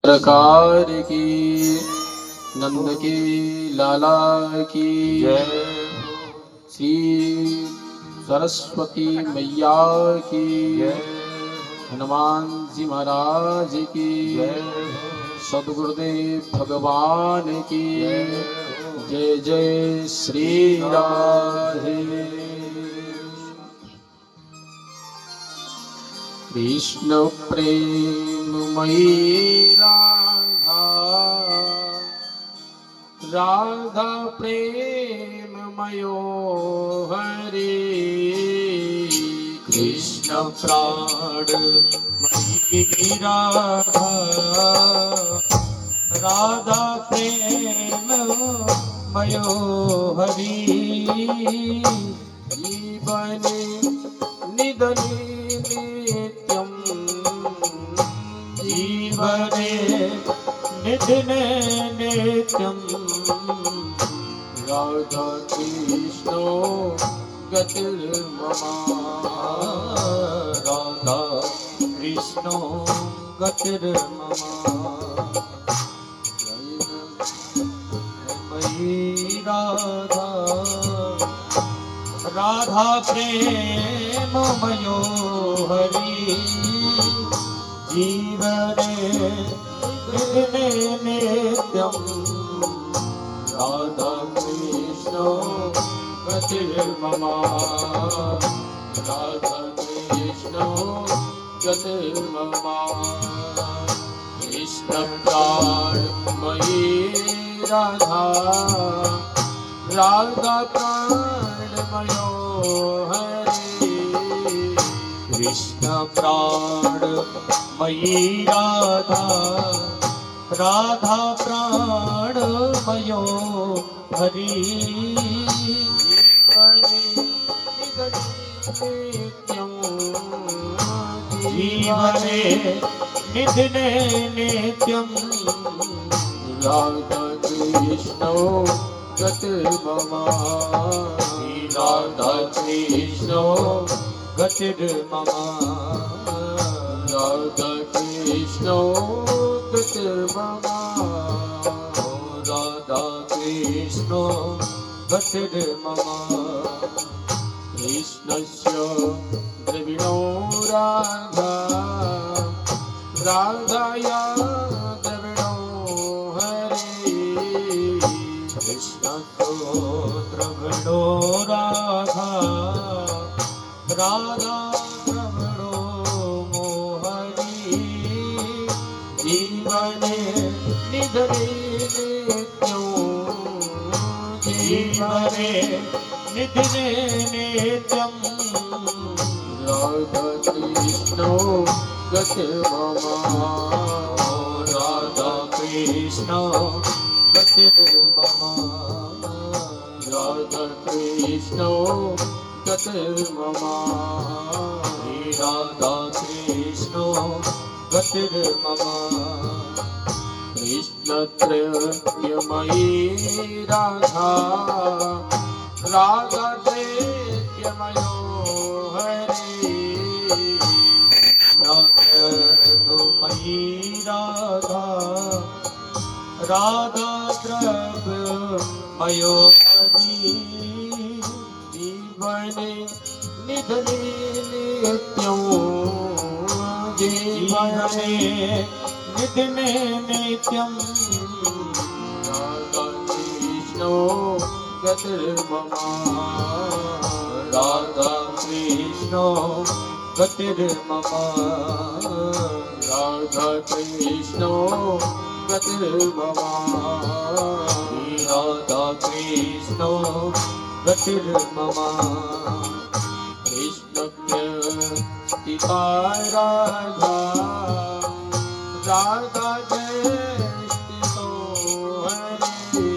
सरकार की, नंद के लाला की जय। श्री सरस्वती मैया की जय। हनुमान जी महाराज की जय। सद्गुरुदेव भगवान की जय। जय श्री राधे। कृष्ण प्रेममयी राधा, राधा प्रेममयो हरे। कृष्ण प्राणमयी राधा, राधा प्रेममयो हरि। जीवने निधने नित्यं, जीवने निधने नित्यं। राधा कृष्णो गतिर्मम, राधा कृष्णो गतिर्मम। मयि राधा, राधा प्रेममयो हरि। जीवने निधने नित्यं, राधा कृष्णो गतिर्मम, राधा कृष्णो गतिर्मम। कृष्ण प्राणमयी राधा, राधा प्राणमयो हरे। कृष्ण प्राणमयी राधा, राधा प्राणमयो हरि। जीवने निधने नित्यं, राधा कृष्णो गतिर्मम, राधा कृष्णो गतिर्मम, राधा कृष्णो गतिर्मम, राधा कृष्णो गतिर्मम। कृष्णस्य द्रविणो राधा, राधाया द्रविणो हरे। कृष्णस्य द्रविणो राधा, राधा द्रविणो हरि। जीवने निधने नित्यं, जीवने निधने नित्यं। राधा कृष्णो गतिर्मम, राधा कृष्णो गतिर्मम, राधा कृष्णो गतिर्मम, राधा कृष्णो गतिर्मम। कृष्ण प्रेममयी राधा, राधा प्रेममयो हरे। प्रेममयी राधा, राधा प्रेममयो हरि। जीवने निधने नित्यं, जीवने निधने नित्यं। राधा कृष्णो गतिर्मम, राधा कृष्णो गतिर्मम, राधा कृष्णो गतिर्मम, राधा कृष्णो गतिर्मम। कृष्ण प्रेष्टिता राधा, राधा प्रेष्टितो हरे।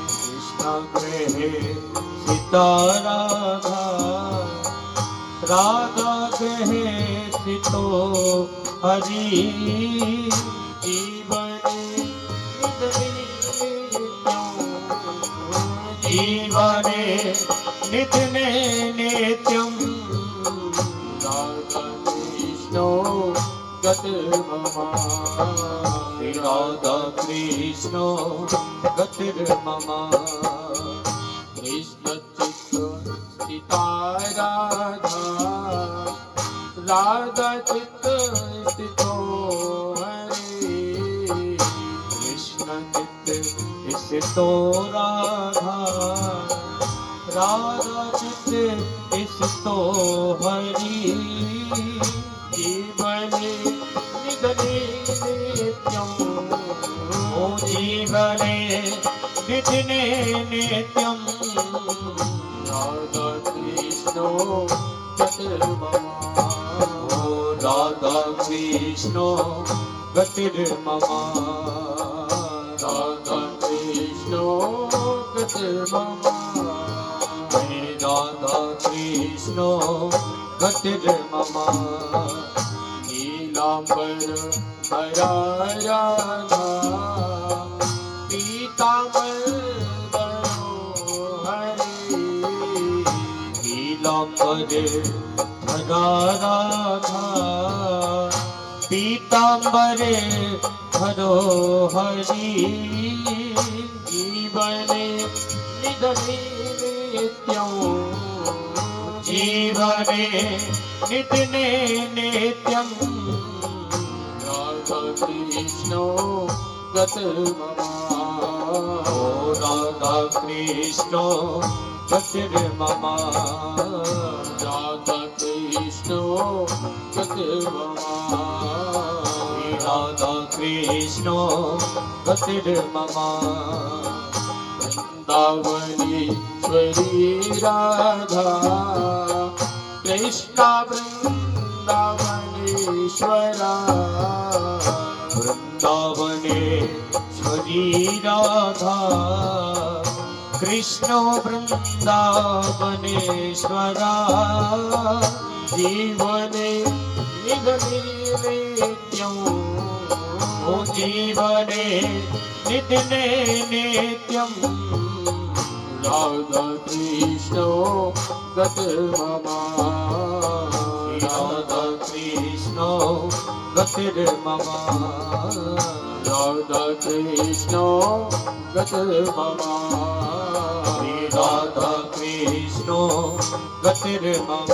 कृष्ण प्रेष्टिता राधा, राधा प्रेष्टितो हरि। जीवने जीवने निधने नित्यं, राधा कृष्णो गतिर्मम। राधा कृष्ण गतिर्मम कृष्ण चित्त स्थिता राधा राधा चित्त स्थितो हरे कृष्ण चित्त स्थितो राधा राधा चित्त स्थितो हरि जीवने निधने नित्यम् ओ जीवने निधने नित्यम् राधा कृष्णो गतिर्मम ओ राधा कृष्ण गतिर्मम राधा कृष्णो गतिर्मम हे राधा कृष्ण गतिर्मम नीलांबर धरा राधा पीतांबर धरो हरे नीलांबरे धरा राधा पीतांबरे धरो हरि जीवने निधने नित्यम् जीवने निधने नित्यम् राधा कृष्णो गतिर्मम ओ राधा कृष्ण गतिर्मम राधा कृष्णो गतिर्मम राधा कृष्ण गतिर्मम वृंदावनेश्वरी राधा कृष्णा वृंदावनेश्वरा वृंदावनेश्वरी राधा कृष्ण वृंदावनेश्वरा जीवने निधने नित्यम् ओ जीवने निधने नित्यम् राधा कृष्णो गतिर्मम राधा कृष्ण गतिर्मम राधा कृष्णो गतिर्मम राधा कृष्ण गतिर्मम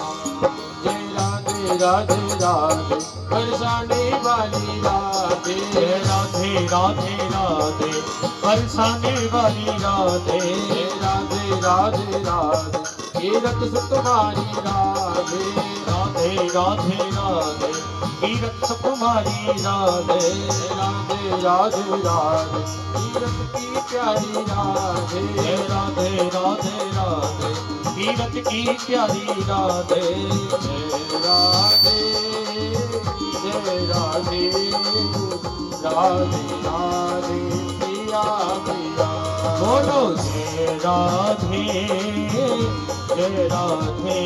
जय राधे राधे राधे बरसाने वाली राधे जय राधे राधे राधे बरसाने वाली राधे राधे राधे राधे कीरत सुकुमारी राधे राधे राधे राधे कीरत सुकुमारी राधे राधे राधे राधे कीरत की प्यारी राधे राधे राधे राधे कीरत की प्यारी राधे राधे जय राधे राधे राधे प्रिया प्रिया बोलो जय राधे जय राधे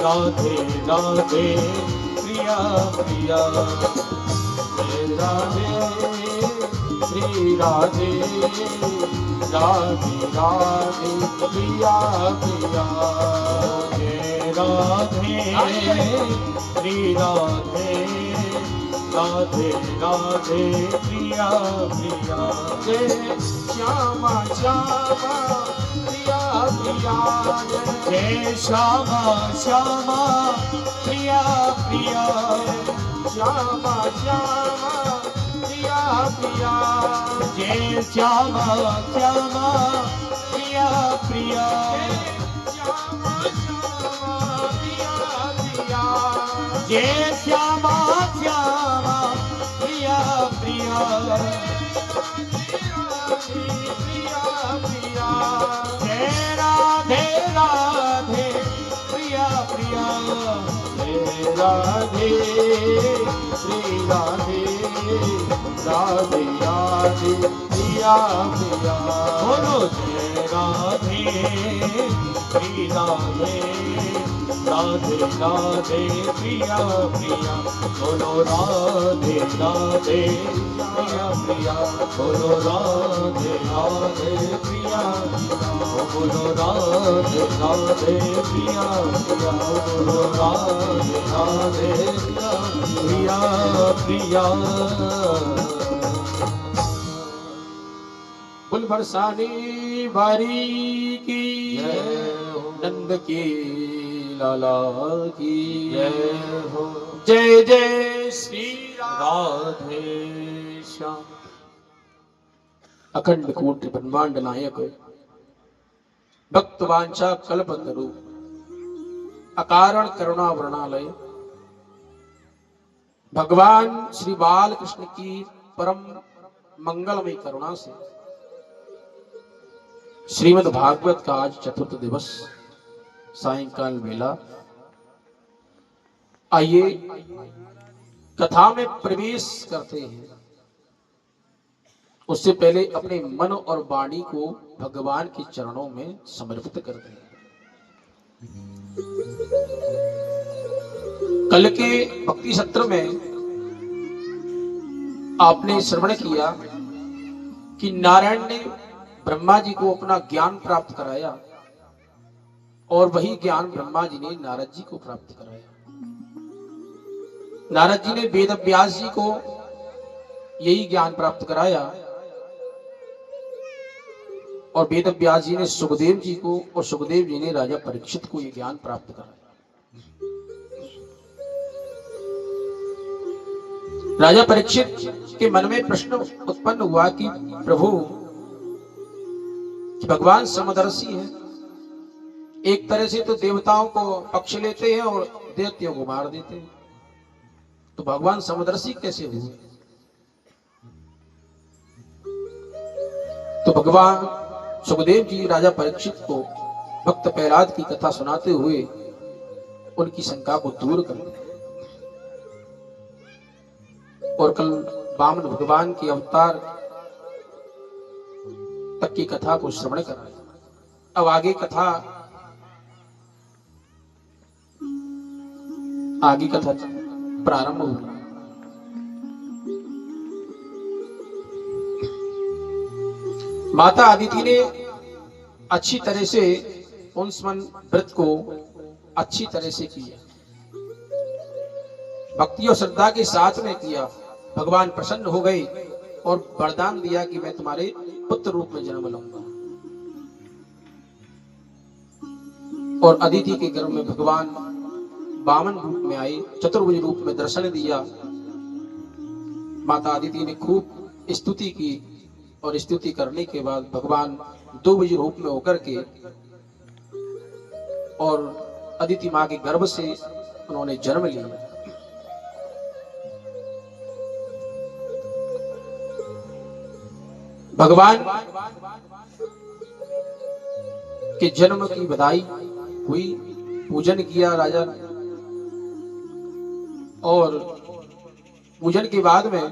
राधे राधे प्रिया प्रिया जय राधे श्री राधे राधे राधे प्रिया प्रिया जय राधे श्री राधे राधे राधे प्रिया प्रिया जय श्यामा श्यामा प्रिया प्रिया जय श्यामा श्यामा प्रिया प्रिया श्यामा श्यामा प्रिया प्रिया जय श्यामा श्यामा प्रिया प्रिया श्यामा श्यामा प्रिया प्रिया जय श्यामा श्यामा प्रिया प्रिया प्रिया प्रिया जय राधे राधे प्रिया प्रिया जय राधे श्री राधे राधे राधे प्रिया प्रिया बोलो जय राधे श्री राधे राधे राधे प्रिया प्रिया बोलो राधे राधे प्रिया प्रिया बोलो राधे राधे प्रिया बोलो राधे राधे प्रिया प्रिया बोलो राधे राधे प्रिया प्रिया बरसाने वारी की जय हो। नंद के लाला की जय हो। जय जय श्री राम। राधे श्याम। अखंड कोटि ब्रह्मांड नायक भक्त वांछा कल्पतरु अकारण करुणा वर्णालय भगवान श्री बाल कृष्ण की परम मंगलमय करुणा से श्रीमद् भागवत का आज चतुर्थ दिवस सायंकाल वेला। आइए कथा में प्रवेश करते हैं। उससे पहले अपने मन और वाणी को भगवान के चरणों में समर्पित करते हैं। कल के भक्ति सत्र में आपने श्रवण किया कि नारायण ने ब्रह्मा जी को अपना ज्ञान प्राप्त कराया और वही ज्ञान ब्रह्मा जी ने नारद जी को प्राप्त कराया। नारद जी ने वेद व्यास जी को यही ज्ञान प्राप्त कराया और वेद व्यास जी ने सुखदेव जी को और सुखदेव जी ने राजा परीक्षित को यह ज्ञान प्राप्त कराया। राजा परीक्षित के मन में प्रश्न उत्पन्न हुआ कि प्रभु कि भगवान समदर्शी है, एक तरह से तो देवताओं को पक्ष लेते हैं और दैत्यों को मार देते हैं, तो भगवान समदर्शी कैसे हुए? तो भगवान सुखदेव जी राजा परीक्षित को भक्त प्रहलाद की कथा सुनाते हुए उनकी शंका को दूर कर दिया और कल वामन भगवान के अवतार तक की कथा को श्रवण कराया। अब आगे कथा प्रारंभ होगी। माता अदिति ने अच्छी तरह से पुंसवन व्रत को अच्छी तरह से किया, भक्ति और श्रद्धा के साथ में किया। भगवान प्रसन्न हो गए और वरदान दिया कि मैं तुम्हारे पुत्र रूप में जन्म लूंगा। और अदिति के गर्भ में भगवान वामन रूप में आए, चतुर्भुज रूप में दर्शन दिया। माता अदिति ने खूब स्तुति की और स्तुति करने के बाद भगवान द्विभुज रूप में होकर के और अदिति मां के गर्भ से उन्होंने जन्म लिया। भगवान के जन्म की बधाई हुई, पूजन किया राजा ने और पूजन के बाद में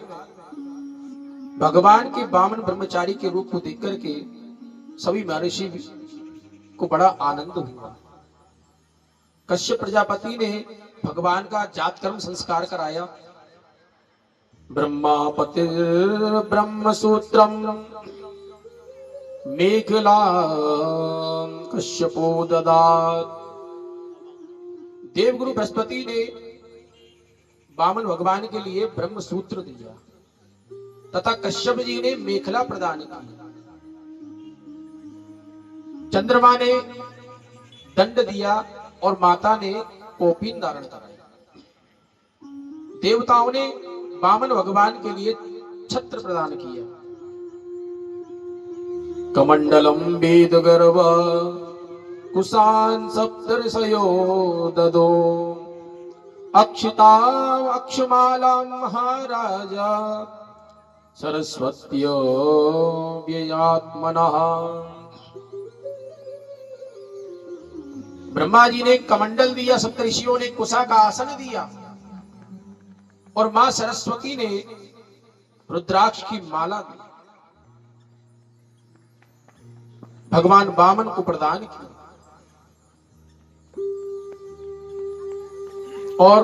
भगवान के वामन ब्रह्मचारी के रूप को देख करके सभी महर्षि को बड़ा आनंद हुआ। कश्यप प्रजापति ने भगवान का जात कर्म संस्कार कराया। ब्रह्मापति ब्रह्म सूत्रम मेखला कश्यपो ददात। देवगुरु बृहस्पति ने वामन भगवान के लिए ब्रह्म सूत्र दिया तथा कश्यप जी ने मेखला प्रदान की। चंद्रमा ने दंड दिया और माता ने कौपीन धारण कराया। देवताओं ने वामन भगवान के लिए छत्र प्रदान किया। कमंडलम वेद गर्भ कुशान सप्तर्षयो ददो अक्षता अक्षमाला महाराजा सरस्वत्यो व्ययात्मनः। ब्रह्मा जी ने कमंडल दिया, सप्तऋषियों ने कुशा का आसन दिया और मां सरस्वती ने रुद्राक्ष की माला दी। भगवान वामन को प्रदान किया और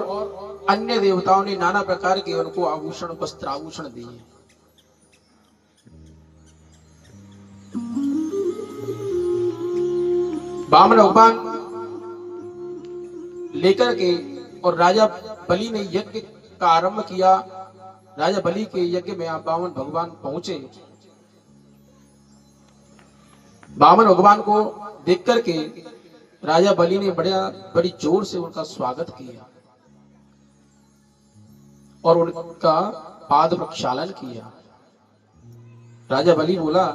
अन्य देवताओं ने नाना प्रकार के उनको आभूषण वस्त्र आभूषण दिए। वामन भगवान लेकर के और राजा बलि ने यज्ञ का आरंभ किया। राजा बलि के यज्ञ में वामन भगवान पहुंचे वामन भगवान को देख करके राजा बलि ने बड़ी जोर से उनका स्वागत किया और उनका पाद प्रक्षालन किया। राजा बलि बोला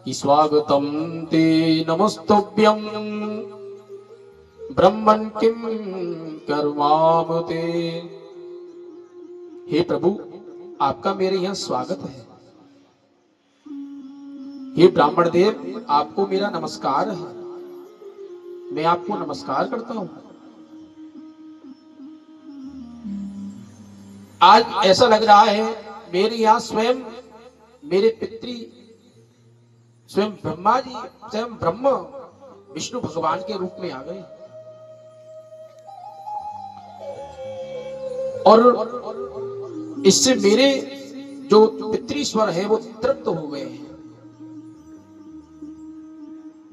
कि स्वागतम ते नमस्तुभ्यं ब्रह्मन् किं कर्माम ते। हे प्रभु, आपका मेरे यहाँ स्वागत है। हे ब्राह्मण देव, आपको मेरा नमस्कार है। मैं आपको नमस्कार करता हूं। आज ऐसा लग रहा है मेरे यहाँ स्वयं मेरे पितृ स्वयं ब्रह्मा जी, स्वयं ब्रह्म विष्णु भगवान के रूप में आ गए और इससे मेरे जो पितृस्वर है वो तृप्त हो गए हैं।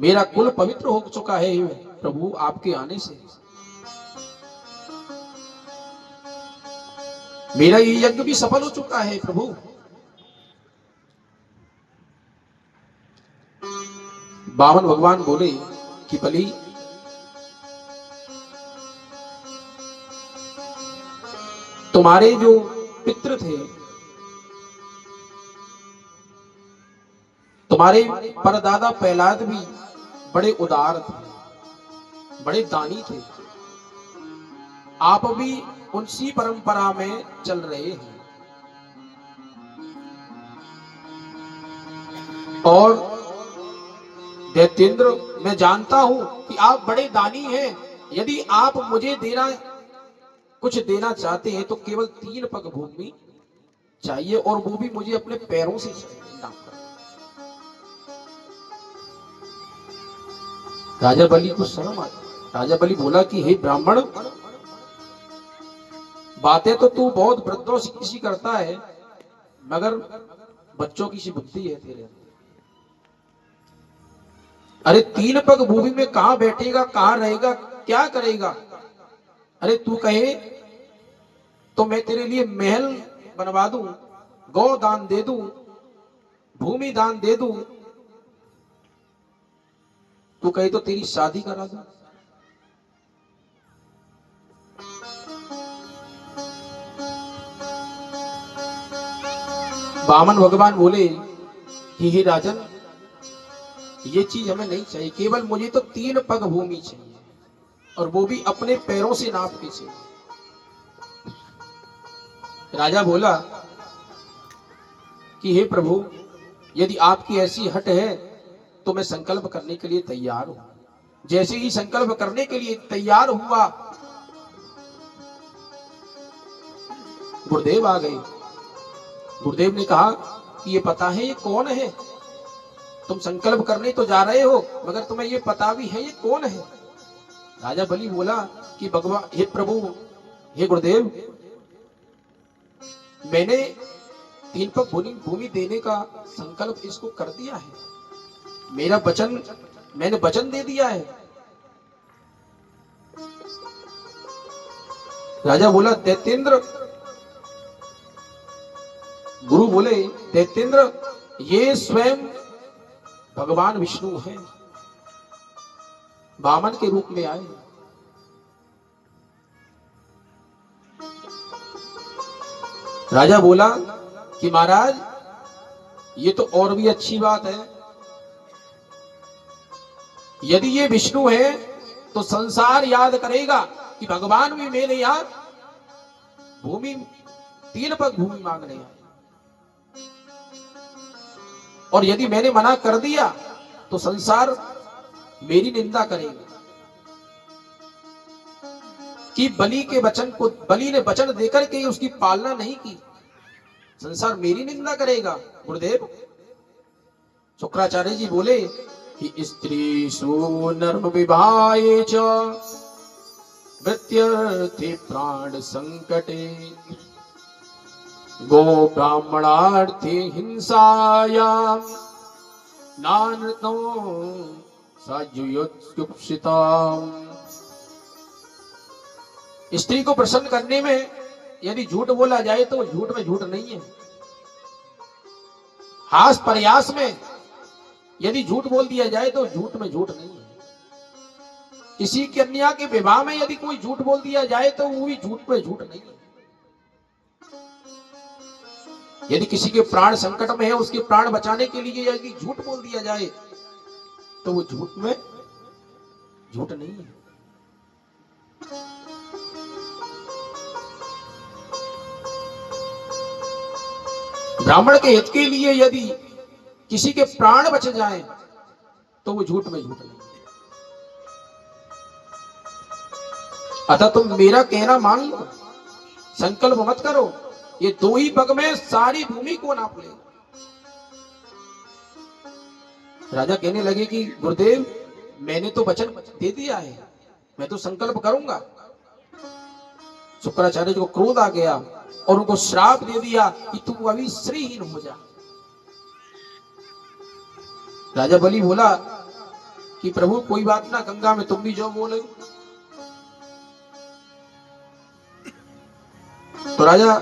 मेरा कुल पवित्र हो चुका है प्रभु आपके आने से। मेरा ये यज्ञ भी सफल हो चुका है प्रभु। वामन भगवान बोले कि बलि, तुम्हारे जो पितृ थे, तुम्हारे परदादा प्रहलाद भी बड़े उदार थे, बड़े दानी थे। आप भी उनसी परंपरा में चल रहे हैं और दैत्येंद्र, मैं जानता हूं कि आप बड़े दानी हैं। यदि आप मुझे कुछ देना चाहते हैं तो केवल 3 पग भूमि चाहिए और वो भी मुझे अपने पैरों से नाप कर। राजा बलि को शर्म आई। राजा बलि बोला कि हे ब्राह्मण, बातें तो तू बहुत वृद्धों से किसी करता है, मगर बच्चों की सी बुद्धि है तेरे अंदर। अरे 3 पग भूमि में कहां बैठेगा, कहां रहेगा, क्या करेगा? अरे तू कहे तो मैं तेरे लिए महल बनवा दूं, गौ दान दे दूं, भूमि दान दे दूं। तू कहे तो तेरी शादी करा दूं। वामन भगवान बोले कि हे राजन, ये चीज हमें नहीं चाहिए। केवल मुझे तो 3 पग भूमि चाहिए और वो भी अपने पैरों से नाप के चाहिए। राजा बोला कि हे प्रभु, यदि आपकी ऐसी हट है तो मैं संकल्प करने के लिए तैयार हूं। जैसे ही संकल्प करने के लिए तैयार हुआ, गुरुदेव आ गए। गुरुदेव ने कहा कि ये पता है ये कौन है? तुम संकल्प करने तो जा रहे हो, मगर तुम्हें ये पता भी है ये कौन है? राजा बलि बोला कि भगवान, हे प्रभु, हे गुरुदेव, मैंने 3 पग भूमि देने का संकल्प इसको कर दिया है। मैंने वचन दे दिया है। राजा बोला दैत्येंद्र, गुरु बोले दैत्येंद्र, ये स्वयं भगवान विष्णु हैं, वामन के रूप में आए। राजा बोला कि महाराज, ये तो और भी अच्छी बात है। यदि ये विष्णु है तो संसार याद करेगा कि भगवान भी मेरे यहां भूमि 3 पग भूमि मांगने आए। और यदि मैंने मना कर दिया तो संसार मेरी निंदा करेगा कि बलि ने वचन देकर के उसकी पालना नहीं की। संसार मेरी निंदा करेगा। गुरुदेव, शुक्राचार्य जी बोले कि स्त्रीषु नर्म विवाहे च मृत्युर्थे प्राण संकटे गो ब्राह्मणार्थे हिंसायां नानृतो सायुयुत्सुप्सिताम्। स्त्री को प्रसन्न करने में यदि झूठ बोला जाए तो झूठ में झूठ नहीं है। हास प्रयास में यदि झूठ बोल दिया जाए तो झूठ में झूठ नहीं है। किसी कन्या के विवाह में यदि कोई झूठ बोल दिया जाए तो वो भी झूठ में झूठ नहीं है। यदि किसी के प्राण संकट में है, उसके प्राण बचाने के लिए यदि झूठ बोल दिया जाए तो वो झूठ में झूठ नहीं है। ब्राह्मण के हित के लिए यदि किसी के प्राण बच जाएं तो वो झूठ में झूठ नहीं है। अतः तुम मेरा कहना मान लो, संकल्प मत करो, ये 2 ही पग में सारी भूमि को नाप ले। राजा कहने लगे कि गुरुदेव, मैंने तो वचन दे दिया है, मैं तो संकल्प करूंगा। शुक्राचार्य जी को क्रोध आ गया और उनको श्राप दे दिया कि तू अभी श्रीहीन हो जा। राजा बलि बोला कि प्रभु कोई बात ना, गंगा में तुम भी जो बोले। तो राजा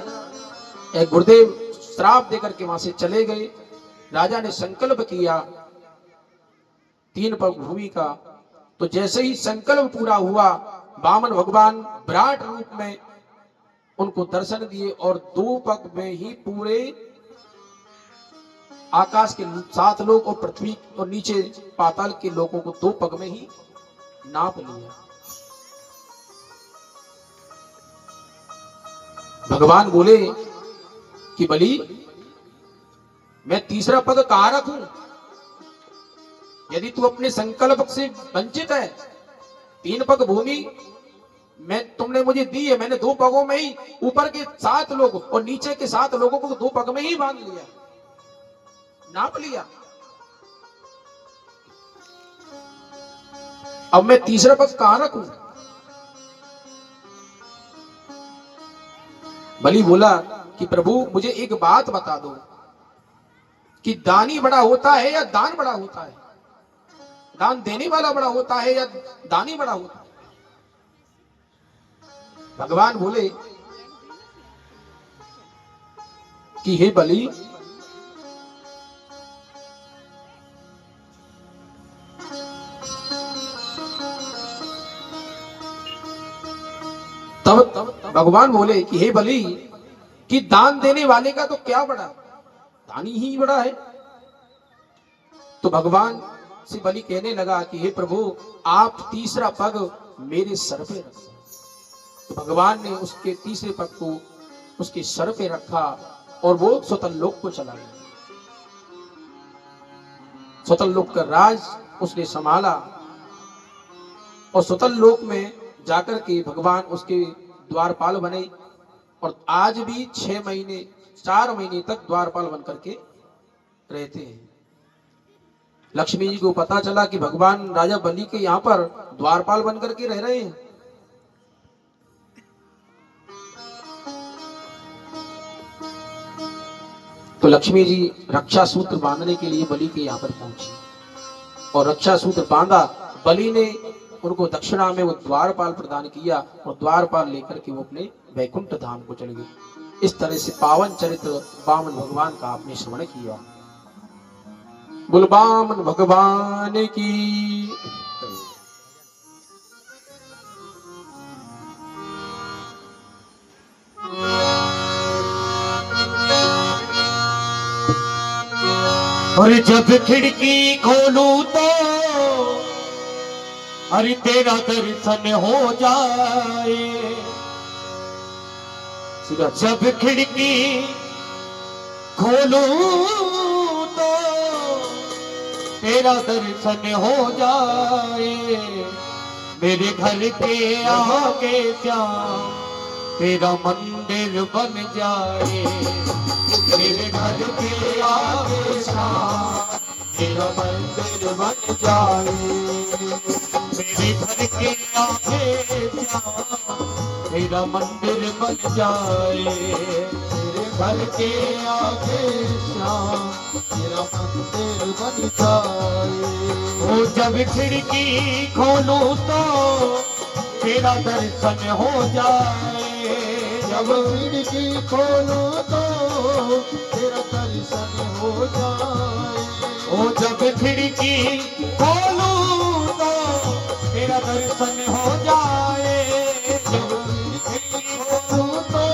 गुरुदेव श्राप देकर के वहां से चले गए। राजा ने संकल्प किया 3 पग भूमि का। तो जैसे ही संकल्प पूरा हुआ, वामन भगवान विराट रूप में उनको दर्शन दिए और 2 पग में ही पूरे आकाश के 7 लोक और पृथ्वी और नीचे पाताल के लोगों को 2 पग में ही नाप लिया। भगवान बोले कि बलि, मैं तीसरा पग कहां रखूं? यदि तू अपने संकल्प से वंचित है, 3 पग भूमि तुमने मुझे दी है, मैंने 2 पगों में ही ऊपर के 7 लोग और नीचे के 7 लोगों को 2 पग में ही बांध लिया, नाप लिया। अब मैं तीसरा पग कहां रखूं? बलि बोला कि प्रभु मुझे एक बात बता दो कि दानी बड़ा होता है या दान बड़ा होता है? दान देने वाला बड़ा होता है या दानी बड़ा होता है? भगवान बोले कि हे बलि, तब भगवान बोले कि हे बलि, कि दान देने वाले का तो क्या बड़ा, दानी ही बड़ा है। तो भगवान से बलि कहने लगा कि हे प्रभु, आप तीसरा पग मेरे सर पे रखो। तो भगवान ने उसके तीसरे पग को उसके सर पे रखा और वो स्वतल लोक को चला गया। स्वतल लोक का राज उसने संभाला और स्वतल लोक में जाकर के भगवान उसके द्वारपाल बने और आज भी 4 महीने तक द्वारपाल बन करके रहते हैं। लक्ष्मी जी को पता चला कि भगवान राजा बलि के यहाँ पर द्वारपाल बन करके रह रहे हैं। तो लक्ष्मी जी रक्षा सूत्र बांधने के लिए बलि के यहाँ पर पहुंची और रक्षा सूत्र बांधा। बलि ने उनको दक्षिणा में वो द्वारपाल प्रदान किया और द्वारपाल लेकर के वो अपने वैकुंठ धाम को चले गए। इस तरह से पावन चरित्र वामन भगवान का आपने श्रवण किया। बोल वामन भगवान की। और जब खिड़की खोलूं तो अरे तेरा दर्शन हो जाए। जब खिड़की खोलूं तो तेरा दर्शन हो जाए। मेरे घर के आगे श्याम तेरा मंदिर बन जाए। मेरे घर के आगे श्याम तेरा मंदिर बन जाए। मेरे घर के आगे श्याम तेरा मंदिर बन जाए। मेरे घर के आगे श्याम तेरा मंदिर बन जाए। वो जब खिड़की खोलूं तो तेरा दर्शन हो जाए। जब खिड़की खोलूं तो तेरा दर्शन हो जाए। ओ जब खिड़की खोलूं तो तेरा दर्शन हो जाए, जब खिड़की खोलूं तो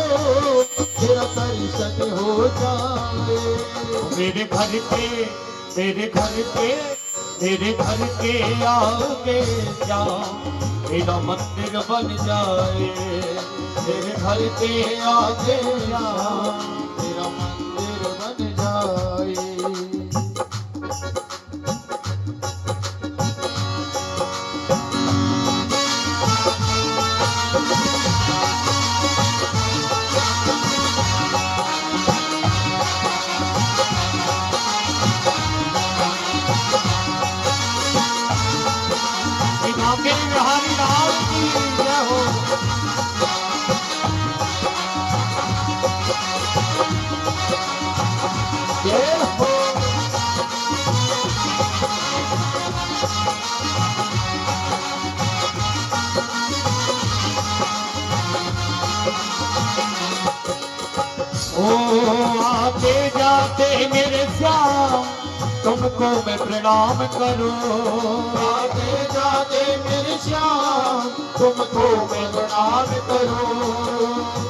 तेरा दर्शन हो जाए। मेरे घर के मेरे घर के मेरे घर के आगे जा मेरा मंदिर बन जाए, मेरे घर के आगे जा मेरा मंदिर बन जाए। के बिहारी लाल की जय हो। जय हो। ओ आते जाते मेरे श्याम तुमको मैं प्रणाम करूं, आते जाते मेरे श्याम तुमको मैं प्रणाम करूं।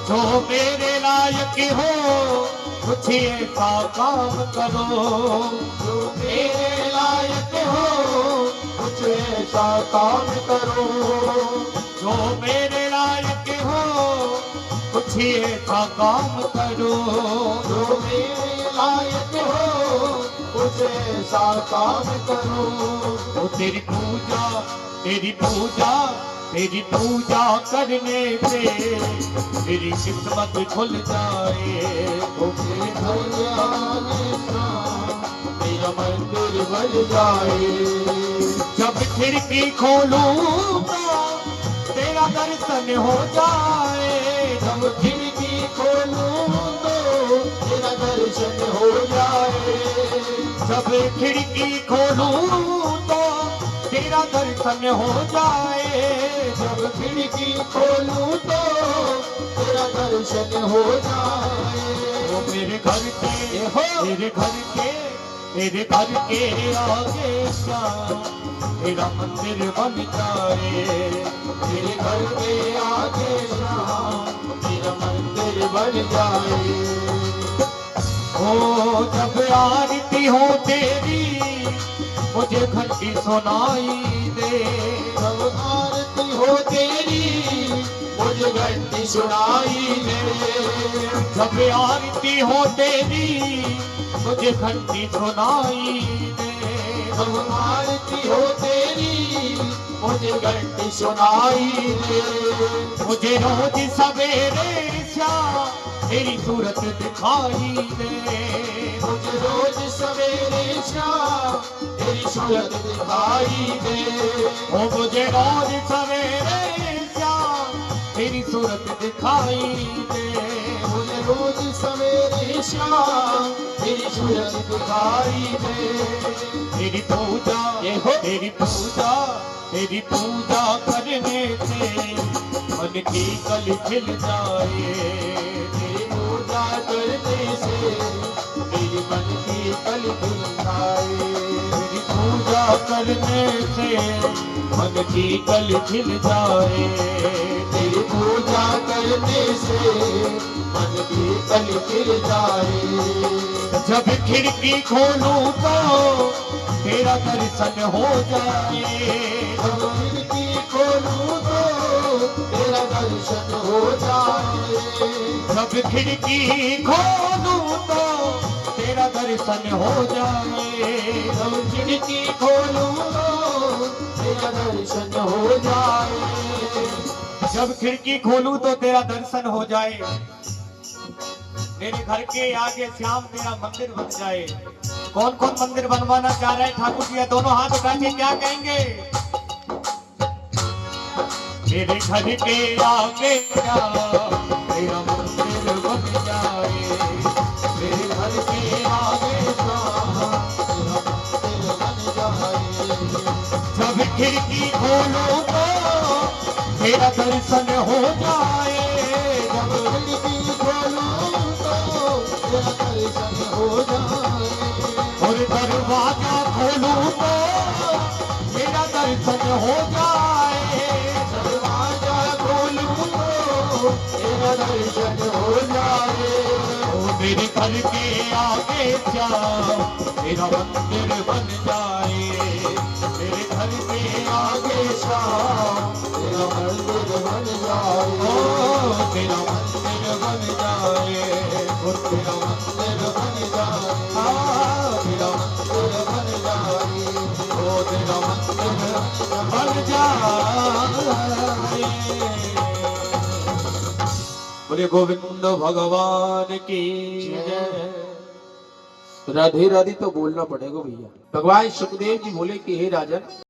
जो मेरे लायक हो कुछ ऐसा काम करो, जो मेरे लायक हो कुछ ऐसा काम करो, जो मेरे लायक हो कुछ ऐसा काम करो, जो मेरे लायक हो कुछ ऐसा काम करो। वो तेरी पूजा तेरी पूजा तेरी पूजा करने से मेरी किस्मत खुल जाए, वो मेरे घर आने से मेरा मंदिर बन जाए। जब खिड़की खोलूं तो तेरा दर्शन हो जाए, जब खिड़की खोलूं तो तेरा दर्शन हो जाए, जब खिड़की खोलूं तो तेरा दर्शन हो जाए, जब खिड़की खोलूं तो तेरा दर्शन हो जाए। वो मेरे घर के मेरे घर के मेरे घर के आगे जा तेरा मंदिर बन जाए, मेरे घर के आगे जा तेरा मंदिर बन जाए। ओ जब आरती हो तेरी मुझे घंटी सुनाई दे, जब आरती हो तेरी मुझे घंटी सुनाई दे, जब आरती हो तेरी मुझे घंटी सुनाई दे, जब आरती हो तेरी मुझे घंटी सुनाई दे। मुझे रोज सवेरे श्याम तेरी सूरत दिखाई दे, मुझे रोज सवेरे श्याम तेरी सूरत दिखाई दे, ओ मुझे रोज सवेरे श्याम तेरी सूरत दिखाई दे, मुझे रोज सवेरे श्याम तेरी सूरत दिखाई दे। तेरी पूजा तेरी पूजा तेरी पूजा करने से मन की कली खिल जाए, तेरी पूजा करने से मेरी मन की कली खिल जाए, तेरी पूजा करने से मन की कली खिल जाए, तेरी पूजा करने से मन की कली खिल जाए। जब खिड़की खोलूं तो तेरा दर्शन हो जाए, जब खिड़की खोलूं तो तेरा दर्शन हो जाए, जब खिड़की खोलूं तो तेरा दर्शन हो जाए, जब खिड़की खोलूं तो तेरा दर्शन हो जाए, जब खिड़की खोलूं तो तेरा दर्शन हो जाए, मेरे घर के आगे श्याम तेरा मंदिर बन जाए। कौन कौन मंदिर बनवाना चाह रहे हैं ठाकुर जी? दोनों हाथ उठा के क्या कहेंगे? मेरे घर के आगे जा तेरा मंदिर बन जाए, मेरे घर के आगे जा तेरा मंदिर बन जाए, जब खिड़की खोलो तो तेरा दर्शन हो जाए, जब खिड़की खोलो तो तेरा दर्शन हो जाए, और दरवाजा हो जाए, दरवाजा खोलूं तो तेरा दर्शन हो जाए। ओ मेरे घर के आगे जाओ, मेरा मंदिर बन जाए। मेरे घर के आगे जाओ, तेरा मंदिर बन जाए। ओ तेरा मंदिर बन जाए, ओ तेरा मंदिर बन जाए। हाँ तेरा मंदिर बन जाए, ओ तेरा मंदिर बन जाए। बोले गोविंद भगवान की जय। राधे राधे तो बोलना पड़ेगा भैया। भगवान सुखदेव जी बोले कि हे राजन,